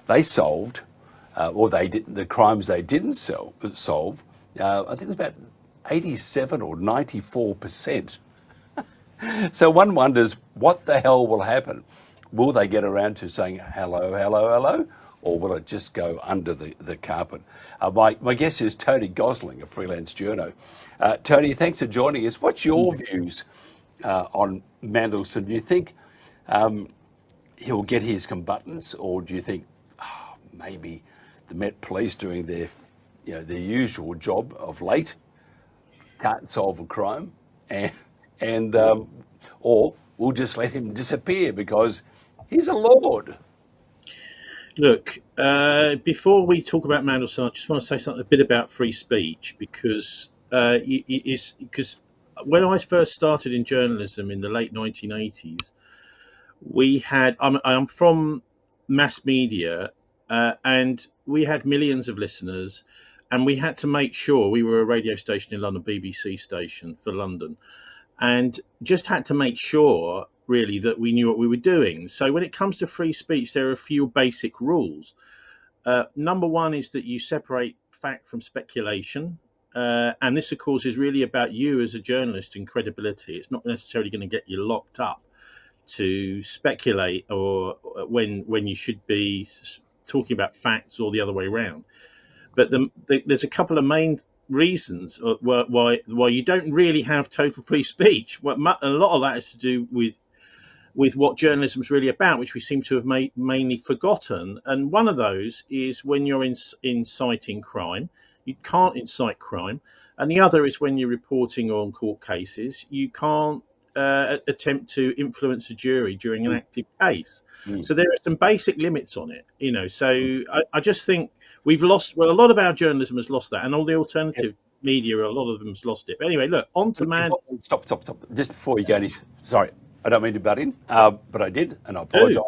they solved, or they did the crimes they didn't solve. I think it was about 87 or 94%. So one wonders what the hell will happen. Will they get around to saying hello, hello, hello? Or will it just go under the carpet? My guess is Tony Gosling, a freelance journo. Tony, thanks for joining us. What's your views on Mandelson? Do you think he'll get his comeuppance, or do you think maybe the Met Police doing their usual job of late can't solve a crime, and or we'll just let him disappear because he's a lord? Look, before we talk about Mandelson, I just want to say something a bit about free speech, because when I first started in journalism in the late 1980s, I'm from mass media, and we had millions of listeners, and we had to make sure we were a radio station in London, BBC station for London, and just had to make sure really that we knew what we were doing. So when it comes to free speech, there are a few basic rules. Number one is that you separate fact from speculation. And this, of course, is really about you as a journalist and credibility. It's not necessarily going to get you locked up to speculate or when you should be talking about facts or the other way around. But there's a couple of main reasons why you don't really have total free speech. A lot of that is to do with what journalism is really about, which we seem to have mainly forgotten. And one of those is when you're inciting crime. You can't incite crime. And the other is when you're reporting on court cases, you can't attempt to influence a jury during an active case. So there are some basic limits on it, So I just think we've lost. Well, a lot of our journalism has lost that, and all the alternative media, a lot of them has lost it. But anyway, look, on to Stop. Just before you go any, sorry, I don't mean to butt in, but I did, and I apologise.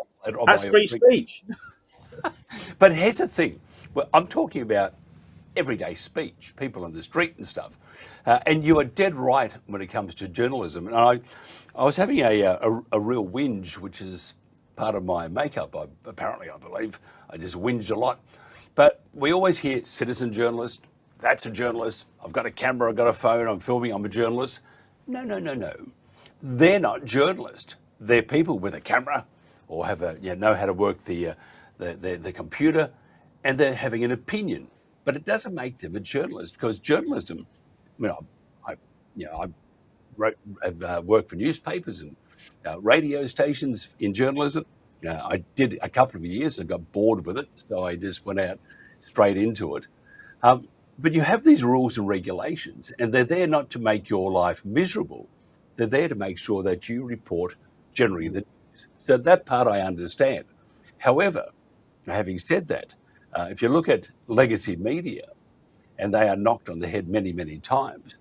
That's free speech. But here's the thing. Well, I'm talking about everyday speech, people on the street and stuff. And you are dead right when it comes to journalism. And I was having a real whinge, which is part of my makeup, I believe. I just whinge a lot. But we always hear citizen journalist, that's a journalist. I've got a camera, I've got a phone, I'm filming, I'm a journalist. No. They're not journalists. They're people with a camera or know how to work the computer, and they're having an opinion. But it doesn't make them a journalist, because journalism, I worked for newspapers and radio stations in journalism. I did a couple of years and got bored with it, so I just went out straight into it. But you have these rules and regulations, and they're there not to make your life miserable. They're there to make sure that you report generally the news. So that part I understand. However, having said that, if you look at legacy media, and they are knocked on the head many, many times,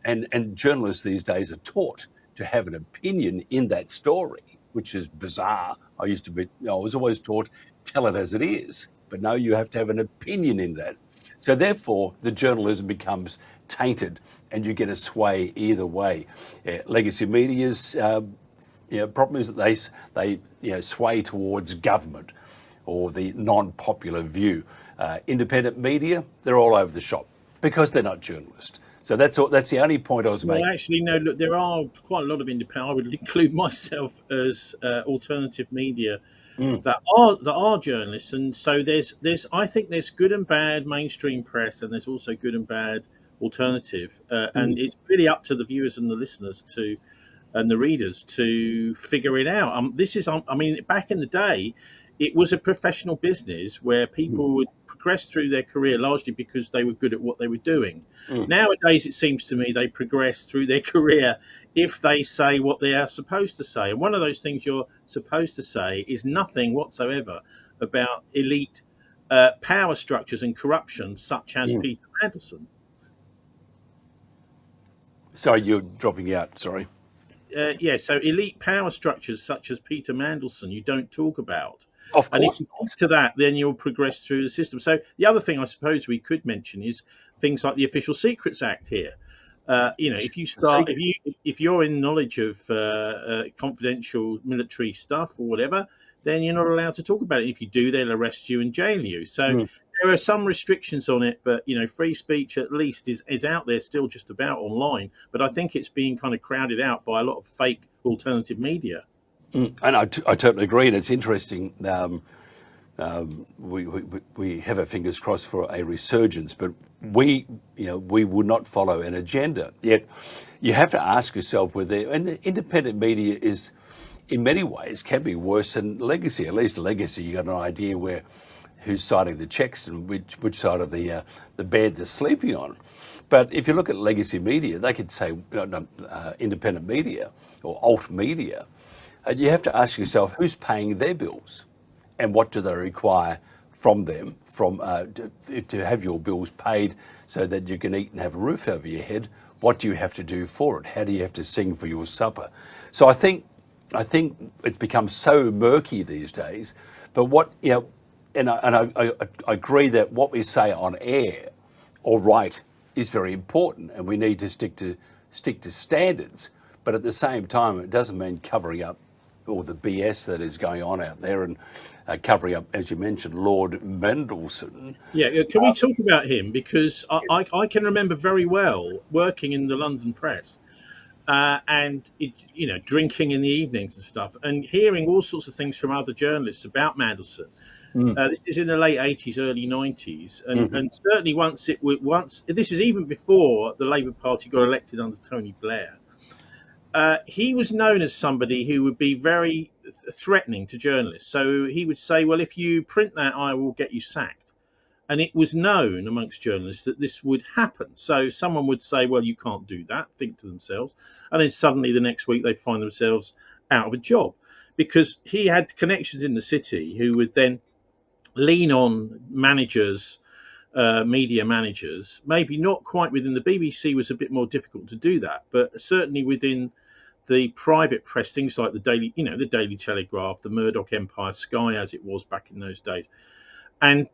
and journalists these days are taught to have an opinion in that story, which is bizarre. I was always taught, tell it as it is, but no, you have to have an opinion in that. So therefore, the journalism becomes tainted, and you get a sway either way. Legacy media's problem is that they sway towards government or the non-popular view. Independent media, they're all over the shop because they're not journalists. So that's the only point I was making. Well, actually, no. Look, there are quite a lot of independent. I would include myself as alternative media that are journalists, and so I think there's good and bad mainstream press, and there's also good and bad alternative, and it's really up to the viewers and the listeners and the readers to figure it out. Back in the day, it was a professional business where people would progress through their career largely because they were good at what they were doing. Nowadays, it seems to me they progress through their career if they say what they are supposed to say. And one of those things you're supposed to say is nothing whatsoever about elite power structures and corruption, such as Peter Mandelson. Sorry, you're dropping out. Sorry. So elite power structures such as Peter Mandelson, you don't talk about. Of course. And if you get to that, then you'll progress through the system. So the other thing I suppose we could mention is things like the Official Secrets Act here. If you're in knowledge of confidential military stuff or whatever, then you're not allowed to talk about it. If you do, they'll arrest you and jail you. So Mm. there are some restrictions on it, but free speech at least is out there still, just about online. But I think it's being kind of crowded out by a lot of fake alternative media. And I totally agree, and it's interesting. We have our fingers crossed for a resurgence, but we would not follow an agenda. Yet, you have to ask yourself whether and independent media is, in many ways, can be worse than legacy. At least legacy, you got an idea who's signing the checks and which side of the bed they're sleeping on. But if you look at legacy media, they could say independent media or alt media. You have to ask yourself who's paying their bills, and what do they require from them to have your bills paid so that you can eat and have a roof over your head. What do you have to do for it? How do you have to sing for your supper? So I think it's become so murky these days. But and I agree that what we say on air or write is very important, and we need to stick to standards. But at the same time, it doesn't mean covering up all the BS that is going on out there and covering up, as you mentioned, Lord Mandelson. Yeah, can we talk about him? Because I can remember very well working in the London press and drinking in the evenings and stuff, and hearing all sorts of things from other journalists about Mandelson. This is in the late 80s, early 90s, and certainly once this is even before the Labour Party got elected under Tony Blair. He was known as somebody who would be very threatening to journalists. So he would say, well, if you print that, I will get you sacked. And it was known amongst journalists that this would happen. So someone would say, well, you can't do that, think to themselves. And then suddenly the next week they'd find themselves out of a job, because he had connections in the city who would then lean on managers, media managers. Maybe not quite within the BBC was a bit more difficult to do that, but certainly within the private press, things like the Daily Telegraph, the Murdoch Empire, Sky, as it was back in those days, and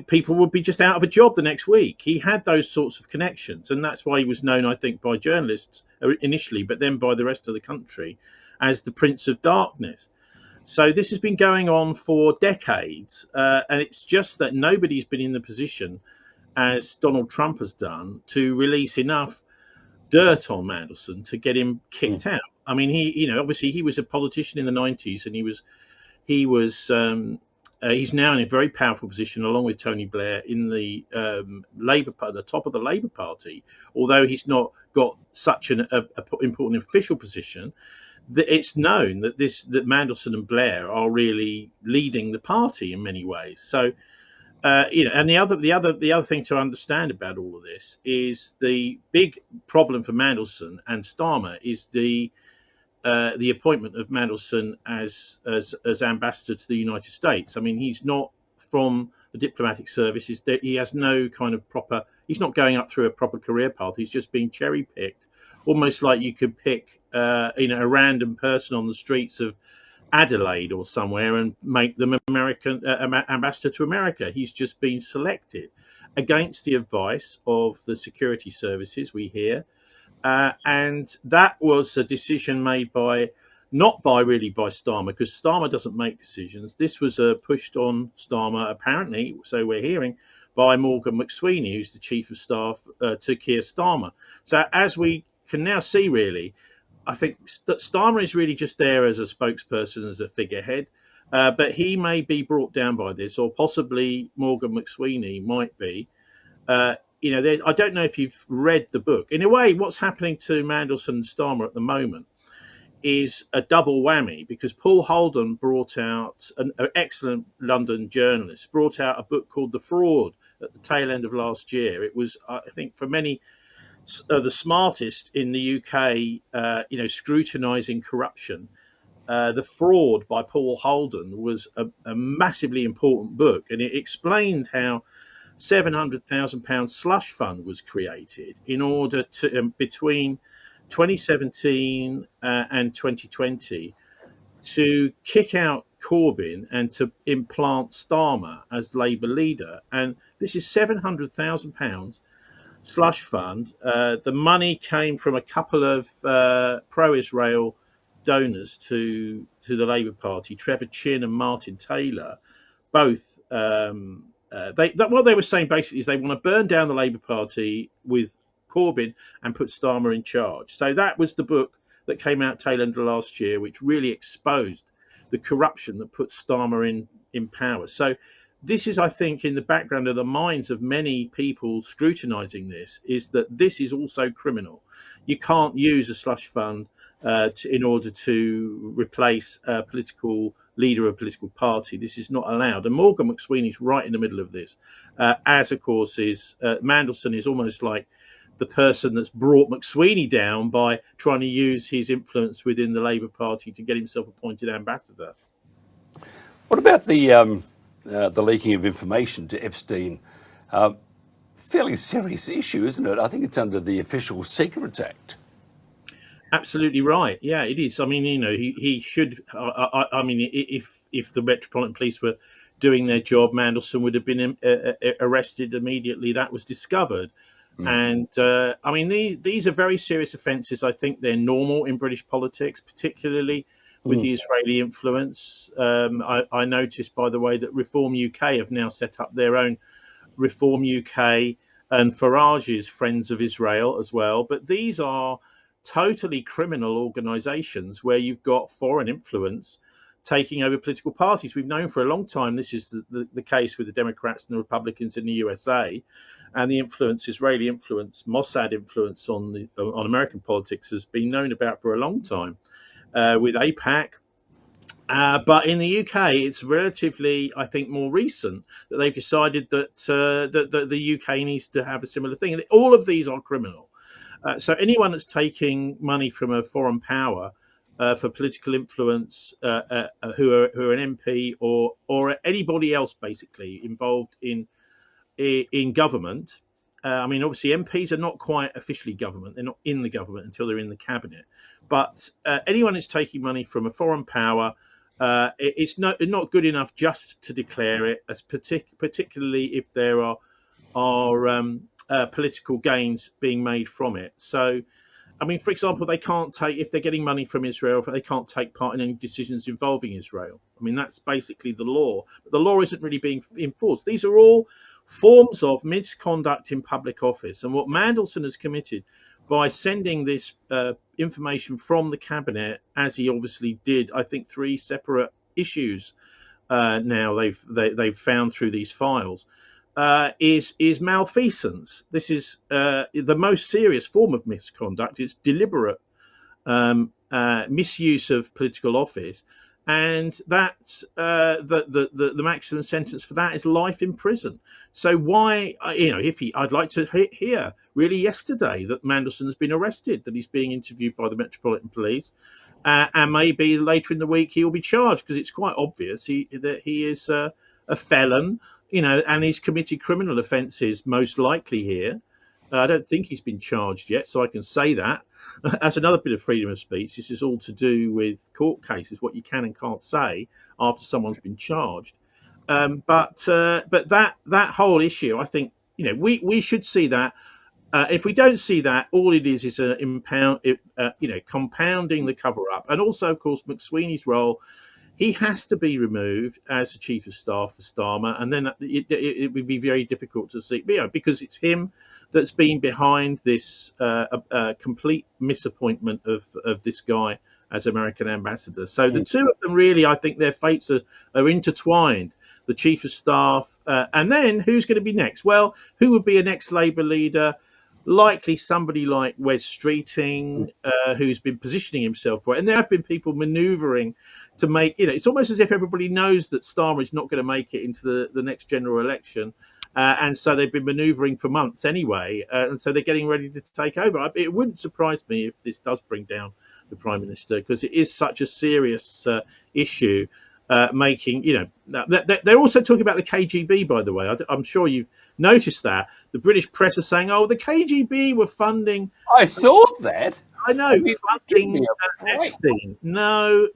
people would be just out of a job the next week. He had those sorts of connections, and that's why he was known, I think, by journalists initially, but then by the rest of the country as the Prince of Darkness. So this has been going on for decades, and it's just that nobody's been in the position, as Donald Trump has done, to release enough dirt on Mandelson to get him kicked out. I mean, obviously he was a politician in the 90s, and he's now in a very powerful position, along with Tony Blair, in the the top of the Labour Party. Although he's not got such an important official position, it's known that Mandelson and Blair are really leading the party in many ways. So. And the other thing to understand about all of this is the big problem for Mandelson and Starmer is the appointment of Mandelson as ambassador to the United States. I mean, he's not from the diplomatic service. He has no kind of proper. He's not going up through a proper career path. He's just being cherry picked, almost like you could pick a random person on the streets of Adelaide or somewhere and make them American ambassador to America. He's just been selected against the advice of the security services, we hear, and that was a decision made not by Starmer, because Starmer doesn't make decisions. This was pushed on Starmer, apparently, so we're hearing, by Morgan McSweeney, who's the chief of staff to Keir Starmer. So as we can now see, really, I think that Starmer is really just there as a spokesperson, as a figurehead, but he may be brought down by this, or possibly Morgan McSweeney might be. I don't know if you've read the book. In a way, what's happening to Mandelson and Starmer at the moment is a double whammy, because Paul Holden brought out, an excellent London journalist, brought out a book called The Fraud at the tail end of last year. It was, I think, for many the smartest in the UK, scrutinising corruption. The Fraud by Paul Holden was a massively important book, and it explained how £700,000 slush fund was created in order to, between 2017 and 2020, to kick out Corbyn and to implant Starmer as Labour leader. And this is £700,000 slush fund. The money came from a couple of pro-Israel donors to to the Labour Party, Trevor Chin and Martin Taylor, both what they were saying basically is they want to burn down the Labour Party with Corbyn and put Starmer in charge. So that was the book that came out tail end of last year, which really exposed the corruption that put Starmer in power. So this is, I think, in the background of the minds of many people scrutinising this, is that this is also criminal. You can't use a slush fund in order to replace a political leader of a political party. This is not allowed. And Morgan McSweeney's right in the middle of this, as of course is Mandelson is almost like the person that's brought McSweeney down by trying to use his influence within the Labour Party to get himself appointed ambassador. What about the leaking of information to Epstein? Fairly serious issue, isn't it? I think it's under the Official Secrets Act. Absolutely right. Yeah, it is. I mean, he should. I mean, if the Metropolitan Police were doing their job, Mandelson would have been arrested immediately that was discovered. And I mean, these are very serious offences. I think they're normal in British politics, particularly with the Israeli influence. I noticed, by the way, that Reform UK have now set up their own Reform UK, and Farage is Friends of Israel as well. But these are totally criminal organisations where you've got foreign influence taking over political parties. We've known for a long time this is the case with the Democrats and the Republicans in the USA, and the influence, Israeli influence, Mossad influence on American politics has been known about for a long time with AIPAC. But in the UK, it's relatively, I think, more recent that they've decided that the UK needs to have a similar thing. And all of these are criminal. So anyone that's taking money from a foreign power for political influence, who are an MP or anybody else basically involved in government. I mean, obviously MPs are not quite officially government; they're not in the government until they're in the cabinet. But anyone that's taking money from a foreign power, it's not good enough just to declare it, as particularly if there are political gains being made from it. So, I mean, for example, they can't take, if they're getting money from Israel, they can't take part in any decisions involving Israel. I mean, that's basically the law. But the law isn't really being enforced. These are all forms of misconduct in public office. And what Mandelson has committed by sending this information from the cabinet, as he obviously did, I think 3 separate issues now they've found through these files, is malfeasance. This is the most serious form of misconduct. It's deliberate misuse of political office, and that's the maximum sentence for that is life in prison. So why, I'd like to hear really yesterday that Mandelson has been arrested, that he's being interviewed by the Metropolitan Police, and maybe later in the week he will be charged, because it's quite obvious that he is a felon, and he's committed criminal offences most likely here. I don't think he's been charged yet, so I can say that. That's another bit of freedom of speech. This is all to do with court cases, what you can and can't say after someone's been charged. But that whole issue, I think, we should see that. If we don't see that, all it is compounding the cover-up. And also, of course, McSweeney's role. He has to be removed as the chief of staff for Starmer, and then it would be very difficult to see, because it's him that's been behind this complete misappointment of this guy as American ambassador. So the two of them, really, I think their fates are intertwined. The chief of staff, and then who's going to be next? Well, who would be a next Labour leader? Likely somebody like Wes Streeting, who's been positioning himself for it. And there have been people manoeuvring to make, it's almost as if everybody knows that Starmer is not going to make it into the next general election. And so they've been manoeuvring for months anyway. And so they're getting ready to take over. It wouldn't surprise me if this does bring down the Prime Minister, because it is such a serious issue. They're also talking about the KGB, by the way. I'm sure you've noticed that. The British press are saying, the KGB were funding. I saw that. I know, funding Epstein. No.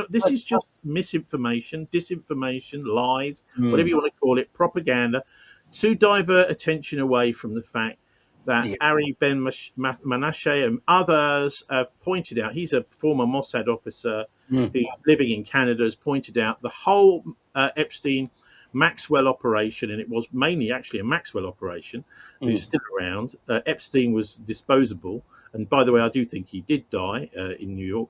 This is just misinformation, disinformation, lies, whatever you want to call it, propaganda, to divert attention away from the fact that Ari Ben Menashe and others have pointed out. He's a former Mossad officer Mm. who's living in Canada, has pointed out the whole Epstein Maxwell operation, and it was mainly actually a Maxwell operation, who's Mm. still around. Epstein was disposable, and by the way, I do think he did die in New York.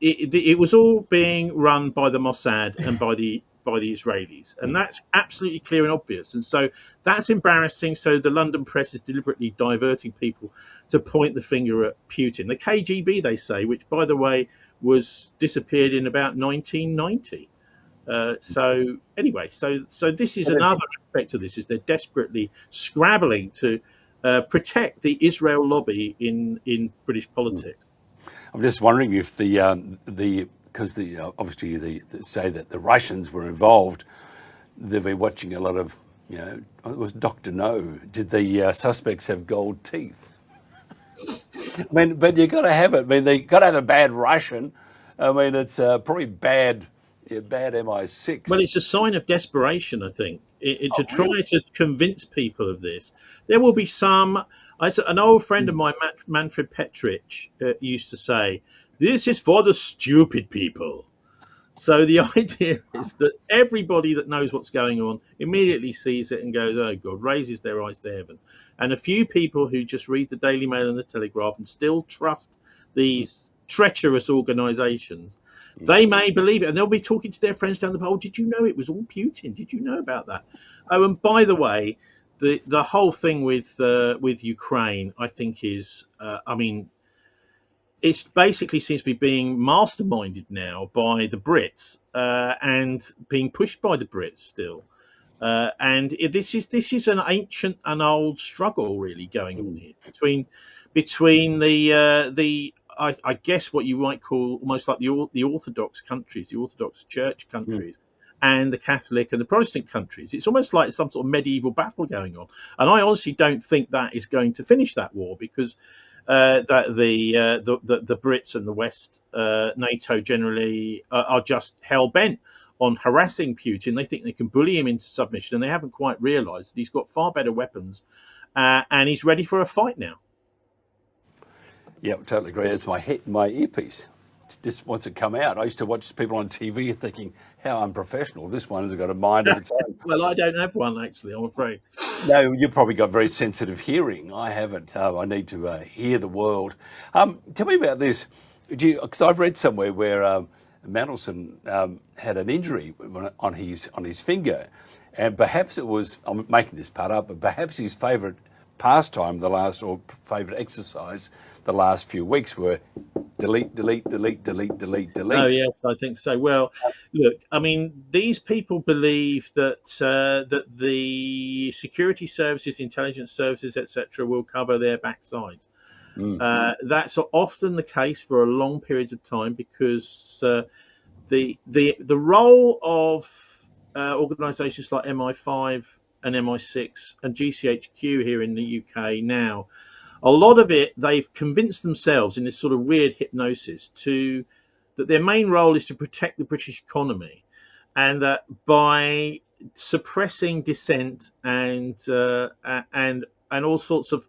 It was all being run by the Mossad and by the Israelis, and Mm. that's absolutely clear and obvious. And so that's embarrassing. So the London press is deliberately diverting people to point the finger at Putin. The KGB, they say, which by the way was disappeared in about 1990. So anyway, so this is another aspect of this: is they're desperately scrabbling to protect the Israel lobby in British politics. I'm just wondering if because obviously the say that the Russians were involved, they've been watching a lot of, it was Dr. No. Did the suspects have gold teeth? I mean, but you got to have it. I mean, they got to have a bad Russian. I mean, it's probably bad MI6. Well, it's a sign of desperation, I think, to try Really? to convince people of this. There will be some. An old friend of mine, Manfred Petrich, used to say, "This is for the stupid people." So the idea is that everybody that knows what's going on immediately sees it and goes, "Oh God," raises their eyes to heaven. And a few people who just read the Daily Mail and the Telegraph and still trust these treacherous organisations, they may believe it, and they'll be talking to their friends down the pub. Oh, did you know it was all Putin? Did you know about that? Oh, and by the way, the whole thing with Ukraine, I think, is, I mean, it basically seems to be being masterminded now by the Brits and being pushed by the Brits still. This is an ancient and old struggle really going on here between the I guess what you might call almost like the Orthodox countries, the Orthodox Church countries, and the Catholic and the Protestant countries. It's almost like some sort of medieval battle going on, and I honestly don't think that is going to finish that war, because that the Brits and the West, NATO generally, are just hell bent on harassing Putin. They think they can bully him into submission, and they haven't quite realised that he's got far better weapons, and he's ready for a fight now. Yeah, totally agree. It's my earpiece. It just wants to come out. I used to watch people on TV thinking, how unprofessional. This one has got a mind of its own. Well, I don't have one, actually, I'm afraid. No, you've probably got very sensitive hearing. I haven't. I need to hear the world. Tell me about this. Because I've read somewhere where Mandelson had an injury on his finger, and perhaps it was, I'm making this part up, but perhaps his favourite pastime or favourite exercise the last few weeks were delete. Oh yes, I think so. Well, look, I mean, these people believe that that the security services, intelligence services, etc., will cover their backsides. That's often the case for a long periods of time, because the role of organisations like MI5 and MI6 and GCHQ here in the UK now, a lot of it, they've convinced themselves in this sort of weird hypnosis that their main role is to protect the British economy, and that by suppressing dissent and all sorts of,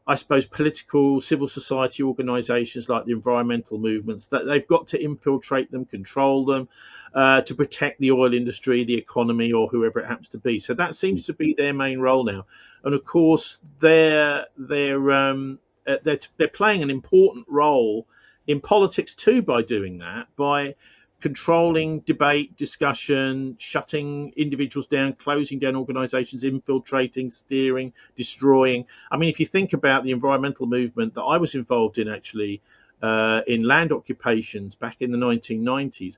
I suppose, political civil society organisations like the environmental movements, that they've got to infiltrate them, control them, to protect the oil industry, the economy, or whoever it happens to be. So that seems to be their main role now. And of course, they're playing an important role in politics too by doing that, by controlling debate, discussion, shutting individuals down, closing down organisations, infiltrating, steering, destroying. I mean, if you think about the environmental movement that I was involved in, actually, in land occupations back in the 1990s,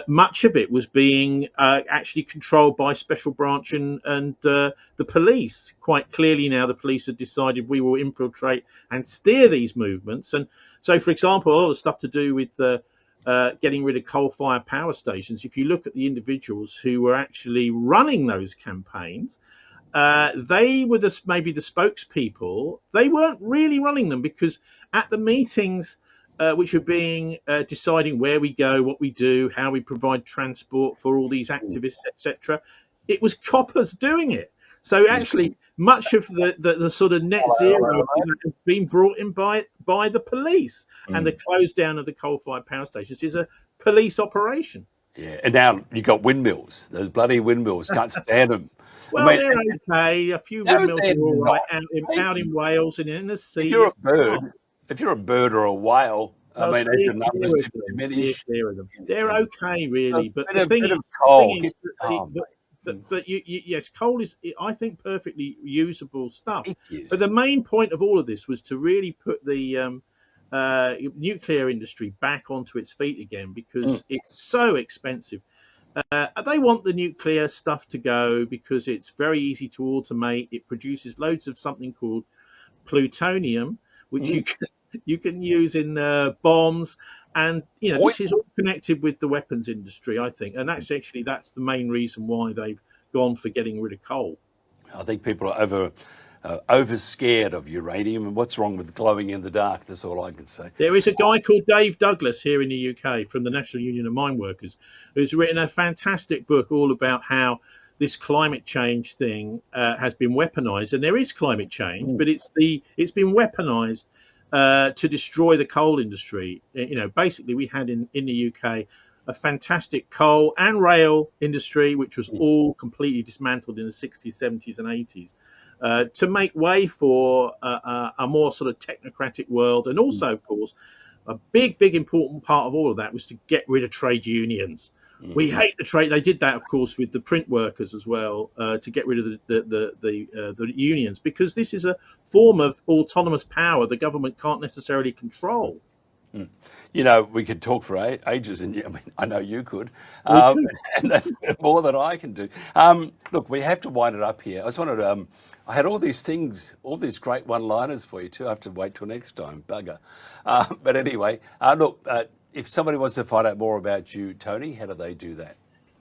much of it was being actually controlled by special branch and the police. Quite clearly now, the police have decided we will infiltrate and steer these movements. And so, for example, a lot of stuff to do with getting rid of coal-fired power stations, if you look at the individuals who were actually running those campaigns, they were maybe the spokespeople. They weren't really running them, because at the meetings, which are being deciding where we go, what we do, how we provide transport for all these activists, etc., it was coppers doing it. So actually, much of the sort of net zero has been brought in by the police, and the close down of the coal-fired power stations is a police operation. Yeah, and now you've got windmills. Those bloody windmills, can't stand them. I Well, mean, they're okay. A few no, windmills they're are all right not. out in Wales and in the sea. If you're a Yes, bird, if you're a bird or a whale, I well, mean, as steer your numbers clear of them. Steer diminish, clear of them. They're okay, a really. But bit the of, thing bit is, of coal. but yes, coal is, I think, perfectly usable stuff. It is. But the main point of all of this was to really put the nuclear industry back onto its feet again, because it's so expensive. They want the nuclear stuff to go because it's very easy to automate. It produces loads of something called plutonium, which you can use in bombs, and this is all connected with the weapons industry, I think, and that's the main reason why they've gone for getting rid of coal. I think people are over scared of uranium, and what's wrong with glowing in the dark? That's all I can say. There is a guy called Dave Douglas here in the UK from the National Union of Mine Workers who's written a fantastic book all about how this climate change thing has been weaponized, and there is climate change, but it's been weaponized to destroy the coal industry. Basically, we had in the UK a fantastic coal and rail industry, which was all completely dismantled in the 60s, 70s, and 80s. To make way for a more sort of technocratic world. And also, of course, a big important part of all of that was to get rid of trade unions. We hate the trade. They did that, of course, with the print workers as well, to get rid of the unions, because this is a form of autonomous power the government can't necessarily control. We could talk for ages, and I know you could, and that's more than I can do. Look, we have to wind it up here. I just wanted I had all these things, all these great one-liners for you too. I have to wait till next time, bugger. But anyway, look, if somebody wants to find out more about you, Tony, how do they do that?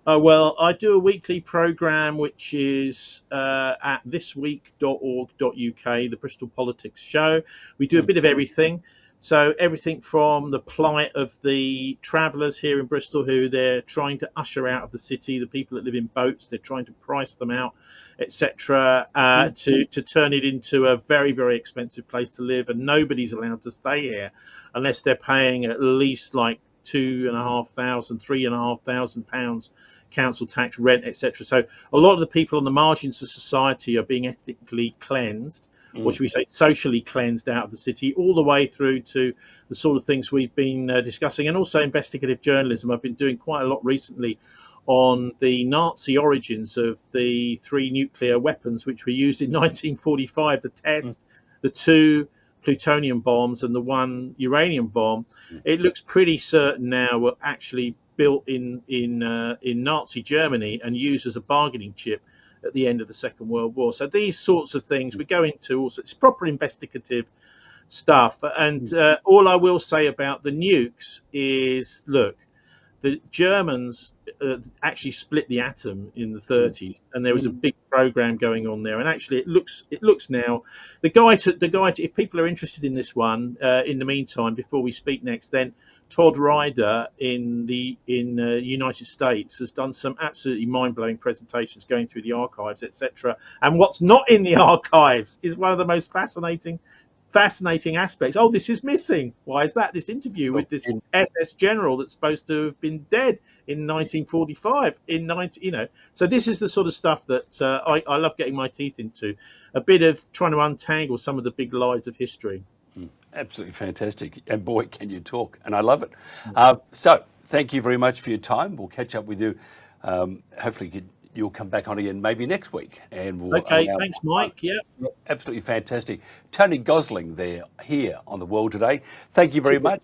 Well, I do a weekly programme which is at thisweek.org.uk, the Bristol Politics Show. We do a bit of everything. So everything from the plight of the travellers here in Bristol, who they're trying to usher out of the city, the people that live in boats, they're trying to price them out, etc., to turn it into a very, very expensive place to live, and nobody's allowed to stay here unless they're paying at least like £2,500, £3,500 council tax, rent, etc. So a lot of the people on the margins of society are being ethnically cleansed, or should we say socially cleansed out of the city, all the way through to the sort of things we've been discussing, and also investigative journalism. I've been doing quite a lot recently on the Nazi origins of the 3 nuclear weapons which were used in 1945, the test, the 2 plutonium bombs and the 1 uranium bomb. It looks pretty certain now were actually built in Nazi Germany and used as a bargaining chip at the end of the Second World War. So these sorts of things we go into, also it's proper investigative stuff. And all I will say about the nukes is, look, the Germans actually split the atom in the 30s, and there was a big program going on there. And actually, it looks now. The guy. If people are interested in this one, in the meantime, before we speak next, then Todd Ryder in the United States has done some absolutely mind-blowing presentations going through the archives, etc. And what's not in the archives is one of the most fascinating aspects. Oh, this is missing. Why is that? This interview with this SS general that's supposed to have been dead in 1945. So this is the sort of stuff that I love getting my teeth into. A bit of trying to untangle some of the big lies of history. Absolutely fantastic. And boy, can you talk. And I love it. So thank you very much for your time. We'll catch up with you. Hopefully you'll come back on again maybe next week. And we'll thanks, Mike. Yeah. Absolutely fantastic. Tony Gosling here on The World Today. Thank you very much.